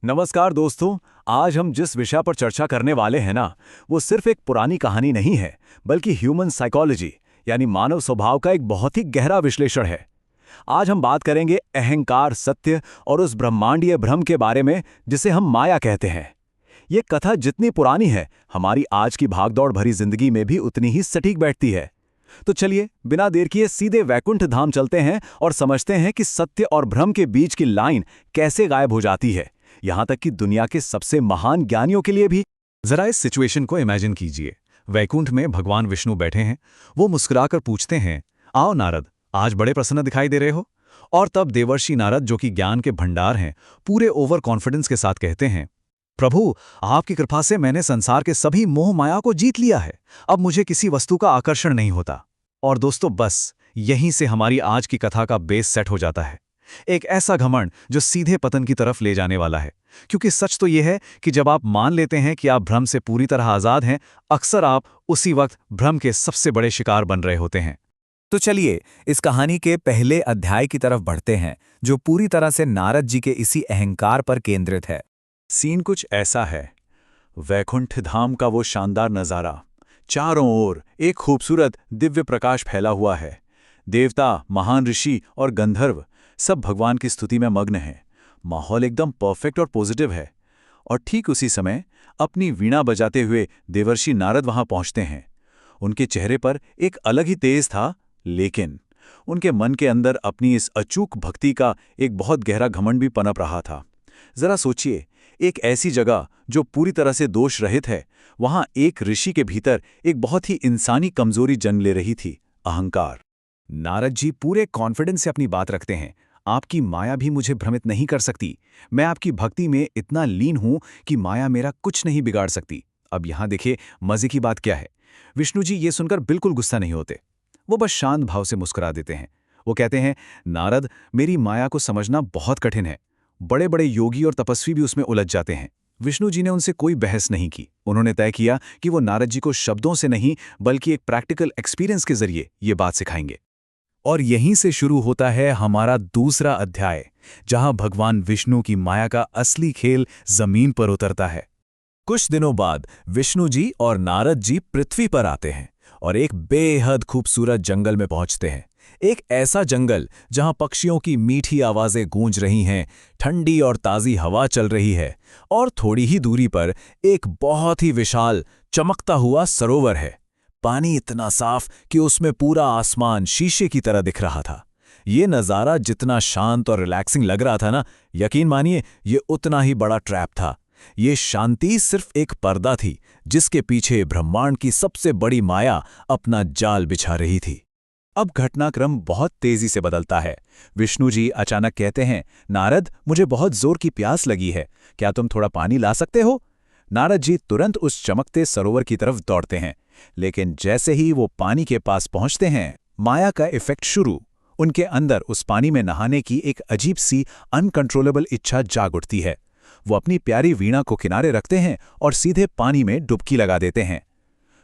नमस्कार दोस्तों। आज हम जिस विषय पर चर्चा करने वाले हैं ना, वो सिर्फ एक पुरानी कहानी नहीं है, बल्कि ह्यूमन साइकोलॉजी यानी मानव स्वभाव का एक बहुत ही गहरा विश्लेषण है। आज हम बात करेंगे अहंकार, सत्य और उस ब्रह्मांडीय भ्रम के बारे में जिसे हम माया कहते हैं। ये कथा जितनी पुरानी है, हमारी आज की भागदौड़ भरी जिंदगी में भी उतनी ही सटीक बैठती है। तो चलिए बिना देर किए सीधे वैकुंठ धाम चलते हैं और समझते हैं कि सत्य और भ्रम के बीच की लाइन कैसे गायब हो जाती है, यहां तक कि दुनिया के सबसे महान ज्ञानियों के लिए भी। जरा इस सिचुएशन को इमेजिन कीजिए। वैकुंठ में भगवान विष्णु बैठे हैं। वो मुस्कुराकर पूछते हैं, आओ नारद, आज बड़े प्रसन्न दिखाई दे रहे हो। और तब देवर्षि नारद, जो कि ज्ञान के भंडार हैं, पूरे ओवर कॉन्फिडेंस के साथ कहते हैं, प्रभु, आपकी कृपा से मैंने संसार के सभी मोह माया को जीत लिया है। अब मुझे किसी वस्तु का आकर्षण नहीं होता। और दोस्तों, बस यहीं से हमारी आज की कथा का बेस सेट हो जाता है। एक ऐसा घमंड जो सीधे पतन की तरफ ले जाने वाला है। क्योंकि सच तो यह है कि जब आप मान लेते हैं कि आप भ्रम से पूरी तरह आजाद हैं, अक्सर आप उसी वक्त भ्रम के सबसे बड़े शिकार बन रहे होते हैं। तो चलिए इस कहानी के पहले अध्याय की तरफ बढ़ते हैं, जो पूरी तरह से नारद जी के इसी अहंकार पर केंद्रित है। सीन कुछ ऐसा है। वैकुंठ धाम का वो शानदार नज़ारा। चारों ओर एक खूबसूरत दिव्य प्रकाश फैला हुआ है। देवता, महान ऋषि और गंधर्व सब भगवान की स्तुति में मग्न हैं। माहौल एकदम परफेक्ट और पॉजिटिव है। और ठीक उसी समय अपनी वीणा बजाते हुए देवर्षि नारद वहां पहुंचते हैं। उनके चेहरे पर एक अलग ही तेज था, लेकिन उनके मन के अंदर अपनी इस अचूक भक्ति का एक बहुत गहरा घमंड भी पनप रहा था। जरा सोचिए, एक ऐसी जगह जो पूरी तरह से दोष रहित है, वहां एक ऋषि के भीतर एक बहुत ही इंसानी कमजोरी जन्म ले रही थी, अहंकार। नारद जी पूरे कॉन्फिडेंस से अपनी बात रखते हैं। आपकी माया भी मुझे भ्रमित नहीं कर सकती। मैं आपकी भक्ति में इतना लीन हूं कि माया मेरा कुछ नहीं बिगाड़ सकती। अब यहां देखिए मजे की बात क्या है। विष्णु जी ये सुनकर बिल्कुल गुस्सा नहीं होते। वो बस शांत भाव से मुस्कुरा देते हैं। वो कहते हैं, नारद, मेरी माया को समझना बहुत कठिन है। बड़े बड़े योगी और तपस्वी भी उसमें उलझ जाते हैं। विष्णु जी ने उनसे कोई बहस नहीं की। उन्होंने तय किया कि वो नारद जी को शब्दों से नहीं, बल्कि एक प्रैक्टिकल एक्सपीरियंस के जरिए ये बात सिखाएंगे। और यहीं से शुरू होता है हमारा दूसरा अध्याय, जहां भगवान विष्णु की माया का असली खेल जमीन पर उतरता है। कुछ दिनों बाद विष्णु जी और नारद जी पृथ्वी पर आते हैं और एक बेहद खूबसूरत जंगल में पहुंचते हैं। एक ऐसा जंगल जहां पक्षियों की मीठी आवाजें गूंज रही हैं, ठंडी और ताज़ी हवा चल रही है, और थोड़ी ही दूरी पर एक बहुत ही विशाल चमकता हुआ सरोवर है। पानी इतना साफ कि उसमें पूरा आसमान शीशे की तरह दिख रहा था। ये नज़ारा जितना शांत और रिलैक्सिंग लग रहा था ना, यकीन मानिए ये उतना ही बड़ा ट्रैप था। ये शांति सिर्फ एक पर्दा थी, जिसके पीछे ब्रह्मांड की सबसे बड़ी माया अपना जाल बिछा रही थी। अब घटनाक्रम बहुत तेजी से बदलता है। विष्णु जी अचानक कहते हैं, नारद, मुझे बहुत जोर की प्यास लगी है, क्या तुम थोड़ा पानी ला सकते हो? नारद जी तुरंत उस चमकते सरोवर की तरफ दौड़ते हैं, लेकिन जैसे ही वो पानी के पास पहुंचते हैं, माया का इफेक्ट शुरू। उनके अंदर उस पानी में नहाने की एक अजीब सी अनकंट्रोलेबल इच्छा जाग उठती है। वो अपनी प्यारी वीणा को किनारे रखते हैं और सीधे पानी में डुबकी लगा देते हैं।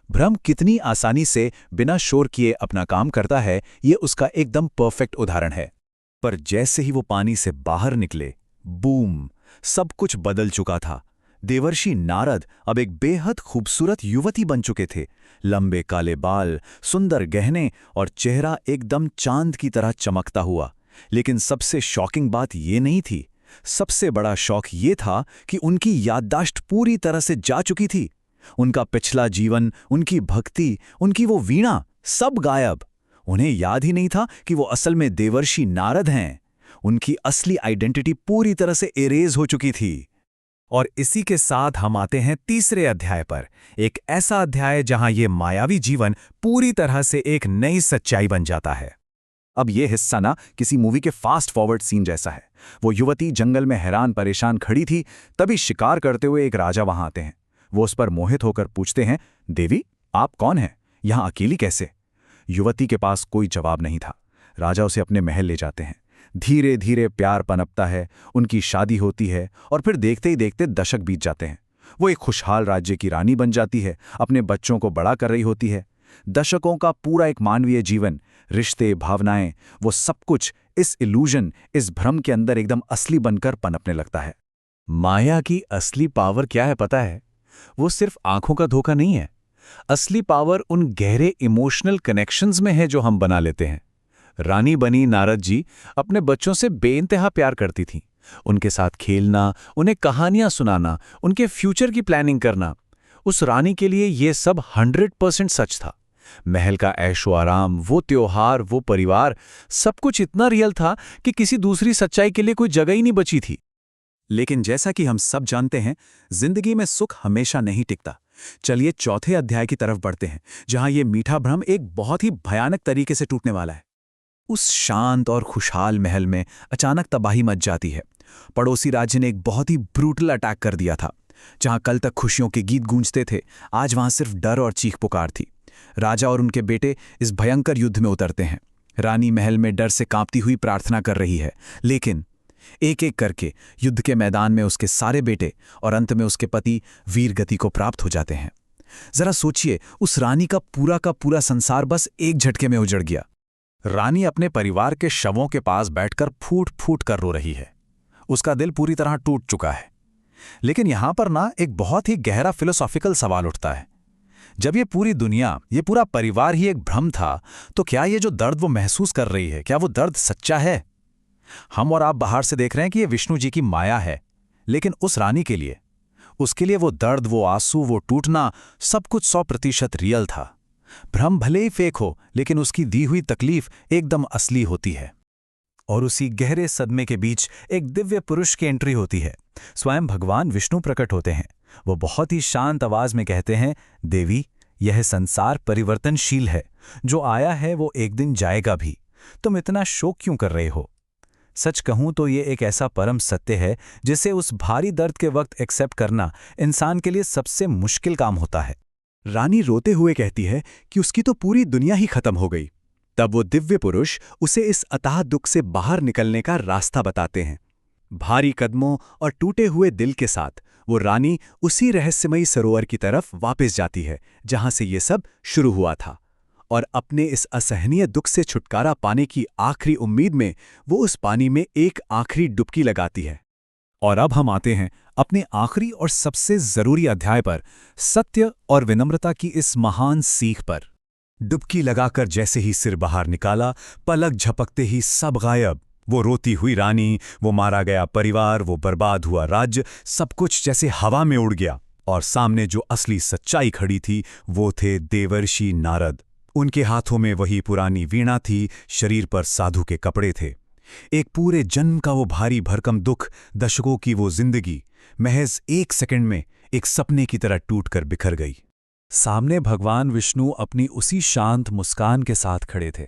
भ्रम कितनी आसानी से बिना शोर किए अपना काम करता है, ये उसका एकदम परफेक्ट उदाहरण है। पर जैसे ही वो पानी से बाहर निकले, बूम, सब कुछ बदल चुका था। देवर्षि नारद अब एक बेहद खूबसूरत युवती बन चुके थे। लंबे काले बाल, सुंदर गहने और चेहरा एकदम चांद की तरह चमकता हुआ। लेकिन सबसे शॉकिंग बात ये नहीं थी। सबसे बड़ा शौक ये था कि उनकी याददाश्त पूरी तरह से जा चुकी थी। उनका पिछला जीवन, उनकी भक्ति, उनकी वो वीणा, सब गायब। उन्हें याद ही नहीं था कि वो असल में देवर्षि नारद हैं। उनकी असली आइडेंटिटी पूरी तरह से इरेज हो चुकी थी। और इसी के साथ हम आते हैं तीसरे अध्याय पर। एक ऐसा अध्याय जहां ये मायावी जीवन पूरी तरह से एक नई सच्चाई बन जाता है। अब ये हिस्सा ना किसी मूवी के फास्ट फॉरवर्ड सीन जैसा है। वो युवती जंगल में हैरान परेशान खड़ी थी, तभी शिकार करते हुए एक राजा वहां आते हैं। वो उस पर मोहित होकर पूछते हैं, देवी, आप कौन हैं? यहां अकेली कैसे? युवती के पास कोई जवाब नहीं था। राजा उसे अपने महल ले जाते हैं। धीरे धीरे प्यार पनपता है, उनकी शादी होती है, और फिर देखते ही देखते दशक बीत जाते हैं। वो एक खुशहाल राज्य की रानी बन जाती है, अपने बच्चों को बड़ा कर रही होती है। दशकों का पूरा एक मानवीय जीवन, रिश्ते, भावनाएं, वो सब कुछ इस इल्यूजन, इस भ्रम के अंदर एकदम असली बनकर पनपने लगता है। माया की असली पावर क्या है पता है? वो सिर्फ आंखों का धोखा नहीं है। असली पावर उन गहरे इमोशनल कनेक्शंस में है जो हम बना लेते हैं। रानी बनी नारद जी अपने बच्चों से बेइंतहा प्यार करती थीं। उनके साथ खेलना, उन्हें कहानियां सुनाना, उनके फ्यूचर की प्लानिंग करना, उस रानी के लिए ये सब 100% सच था। महल का ऐशो आराम, वो त्योहार, वो परिवार, सब कुछ इतना रियल था कि किसी दूसरी सच्चाई के लिए कोई जगह ही नहीं बची थी। लेकिन जैसा कि हम सब जानते हैं, जिंदगी में सुख हमेशा नहीं टिकता। चलिए चौथे अध्याय की तरफ बढ़ते हैं, जहां ये मीठा भ्रम एक बहुत ही भयानक तरीके से टूटने वाला है। उस शांत और खुशहाल महल में अचानक तबाही मच जाती है। पड़ोसी राज्य ने एक बहुत ही ब्रूटल अटैक कर दिया था। जहां कल तक खुशियों के गीत गूंजते थे, आज वहां सिर्फ डर और चीख पुकार थी। राजा और उनके बेटे इस भयंकर युद्ध में उतरते हैं। रानी महल में डर से कांपती हुई प्रार्थना कर रही है, लेकिन एक एक करके युद्ध के मैदान में उसके सारे बेटे और अंत में उसके पति वीर गति को प्राप्त हो जाते हैं। जरा सोचिए, उस रानी का पूरा संसार बस एक झटके में उजड़ गया। रानी अपने परिवार के शवों के पास बैठकर फूट फूट कर रो रही है। उसका दिल पूरी तरह टूट चुका है। लेकिन यहां पर ना एक बहुत ही गहरा फिलोसॉफिकल सवाल उठता है। जब ये पूरी दुनिया, ये पूरा परिवार ही एक भ्रम था, तो क्या ये जो दर्द वो महसूस कर रही है, क्या वो दर्द सच्चा है? हम और आप बाहर से देख रहे हैं कि ये विष्णु जी की माया है, लेकिन उस रानी के लिए, उसके लिए वो दर्द, वो आंसू, वो टूटना, सब कुछ 100% रियल था। भ्रम भले ही फेक हो, लेकिन उसकी दी हुई तकलीफ एकदम असली होती है। और उसी गहरे सदमे के बीच एक दिव्य पुरुष की एंट्री होती है। स्वयं भगवान विष्णु प्रकट होते हैं। वो बहुत ही शांत आवाज में कहते हैं, देवी, यह संसार परिवर्तनशील है। जो आया है वो एक दिन जाएगा भी। तुम इतना शोक क्यों कर रहे हो? सच कहूं तो ये एक ऐसा परम सत्य है जिसे उस भारी दर्द के वक्त एक्सेप्ट करना इंसान के लिए सबसे मुश्किल काम होता है। रानी रोते हुए कहती है कि उसकी तो पूरी दुनिया ही खत्म हो गई। तब वो दिव्य पुरुष उसे इस अथाह दुख से बाहर निकलने का रास्ता बताते हैं। भारी कदमों और टूटे हुए दिल के साथ वो रानी उसी रहस्यमयी सरोवर की तरफ वापस जाती है जहां से ये सब शुरू हुआ था। और अपने इस असहनीय दुख से छुटकारा पाने की आखिरी उम्मीद में वो उस पानी में एक आखिरी डुबकी लगाती है। और अब हम आते हैं अपने आखिरी और सबसे जरूरी अध्याय पर, सत्य और विनम्रता की इस महान सीख पर। डुबकी लगाकर जैसे ही सिर बाहर निकाला, पलक झपकते ही सब गायब। वो रोती हुई रानी, वो मारा गया परिवार, वो बर्बाद हुआ राज्य, सब कुछ जैसे हवा में उड़ गया। और सामने जो असली सच्चाई खड़ी थी, वो थे देवर्षि नारद। उनके हाथों में वही पुरानी वीणा थी, शरीर पर साधु के कपड़े थे। एक पूरे जन्म का वो भारी भरकम दुख, दशकों की वो जिंदगी महज एक सेकंड में एक सपने की तरह टूटकर बिखर गई। सामने भगवान विष्णु अपनी उसी शांत मुस्कान के साथ खड़े थे।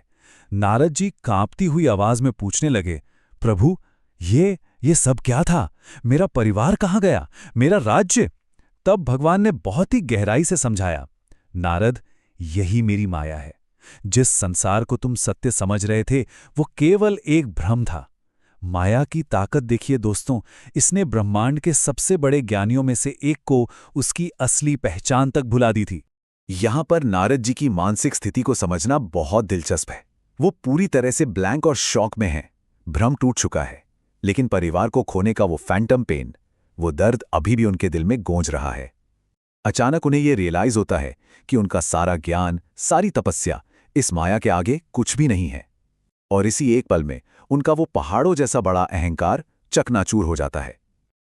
नारद जी कांपती हुई आवाज में पूछने लगे, प्रभु, ये सब क्या था? मेरा परिवार कहाँ गया? मेरा राज्य? तब भगवान ने बहुत ही गहराई से समझाया, नारद, यही मेरी माया है। जिस संसार को तुम सत्य समझ रहे थे, वो केवल एक भ्रम था। माया की ताकत देखिए दोस्तों, इसने ब्रह्मांड के सबसे बड़े ज्ञानियों में से एक को उसकी असली पहचान तक भुला दी थी। यहां पर नारद जी की मानसिक स्थिति को समझना बहुत दिलचस्प है। वो पूरी तरह से ब्लैंक और शॉक में हैं। भ्रम टूट चुका है, लेकिन परिवार को खोने का वो फैंटम पेन, वो दर्द अभी भी उनके दिल में गूंज रहा है। अचानक उन्हें ये रियलाइज होता है कि उनका सारा ज्ञान, सारी तपस्या इस माया के आगे कुछ भी नहीं है। और इसी एक पल में उनका वो पहाड़ों जैसा बड़ा अहंकार चकनाचूर हो जाता है।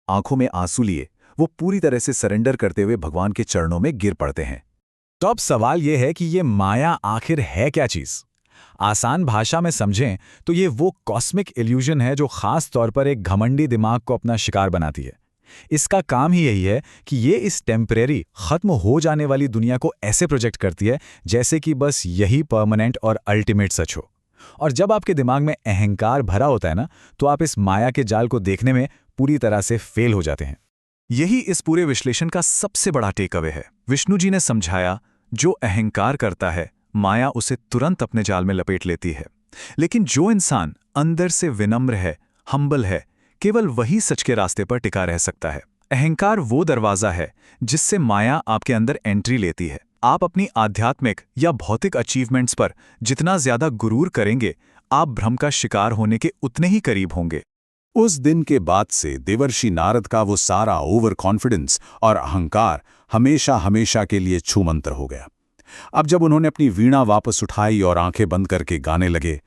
आंखों में आंसू लिए वो पूरी तरह से सरेंडर करते हुए भगवान के चरणों में गिर पड़ते हैं। तो अब सवाल ये है कि ये माया आखिर है क्या चीज? आसान भाषा में समझें तो ये वो कॉस्मिक इल्यूजन है जो खास तौर पर एक घमंडी दिमाग को अपना शिकार बनाती है। इसका काम ही यही है कि ये इस टेम्परेरी, खत्म हो जाने वाली दुनिया को ऐसे प्रोजेक्ट करती है जैसे कि बस यही परमानेंट और अल्टीमेट सच हो। और जब आपके दिमाग में अहंकार भरा होता है ना, तो आप इस माया के जाल को देखने में पूरी तरह से फेल हो जाते हैं। यही इस पूरे विश्लेषण का सबसे बड़ा टेक अवे है। विष्णु जी ने समझाया, जो अहंकार करता है, माया उसे तुरंत अपने जाल में लपेट लेती है। लेकिन जो इंसान अंदर से विनम्र है, हम्बल है, केवल वही सच के रास्ते पर टिका रह सकता है। अहंकार वो दरवाजा है जिससे माया आपके अंदर एंट्री लेती है। आप अपनी आध्यात्मिक या भौतिक अचीवमेंट्स पर जितना ज्यादा गुरूर करेंगे, आप भ्रम का शिकार होने के उतने ही करीब होंगे। उस दिन के बाद से देवर्षि नारद का वो सारा ओवर कॉन्फिडेंस और अहंकार हमेशा हमेशा के लिए छूमंतर हो गया। अब जब उन्होंने अपनी वीणा वापस उठाई और आंखें बंद करके गाने लगे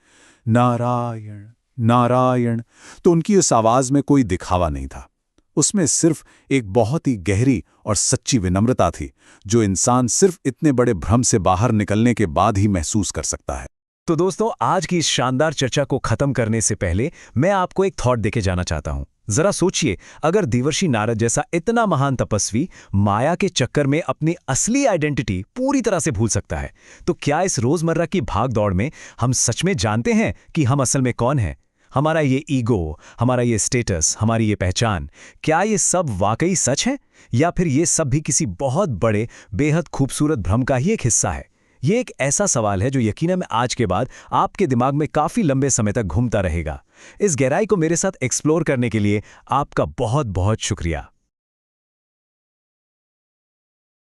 नारायण नारायण, तो उनकी उस आवाज में कोई दिखावा नहीं था। उसमें सिर्फ एक बहुत ही गहरी और सच्ची विनम्रता थी, जो इंसान सिर्फ इतने बड़े भ्रम से बाहर निकलने के बाद ही महसूस कर सकता है। तो दोस्तों, आज की इस शानदार चर्चा को खत्म करने से पहले मैं आपको एक थॉट देके जाना चाहता हूं। जरा सोचिए, अगर देवर्षि नारद जैसा इतना महान तपस्वी माया के चक्कर में अपनी असली आइडेंटिटी पूरी तरह से भूल सकता है, तो क्या इस रोजमर्रा की भाग दौड़ में हम सच में जानते हैं कि हम असल में कौन हैं? हमारा ये ईगो, हमारा ये स्टेटस, हमारी ये पहचान, क्या ये सब वाकई सच है, या फिर ये सब भी किसी बहुत बड़े बेहद खूबसूरत भ्रम का ही एक हिस्सा है? ये एक ऐसा सवाल है जो यकीनन आज के बाद आपके दिमाग में काफी लंबे समय तक घूमता रहेगा। इस गहराई को मेरे साथ एक्सप्लोर करने के लिए आपका बहुत बहुत शुक्रिया।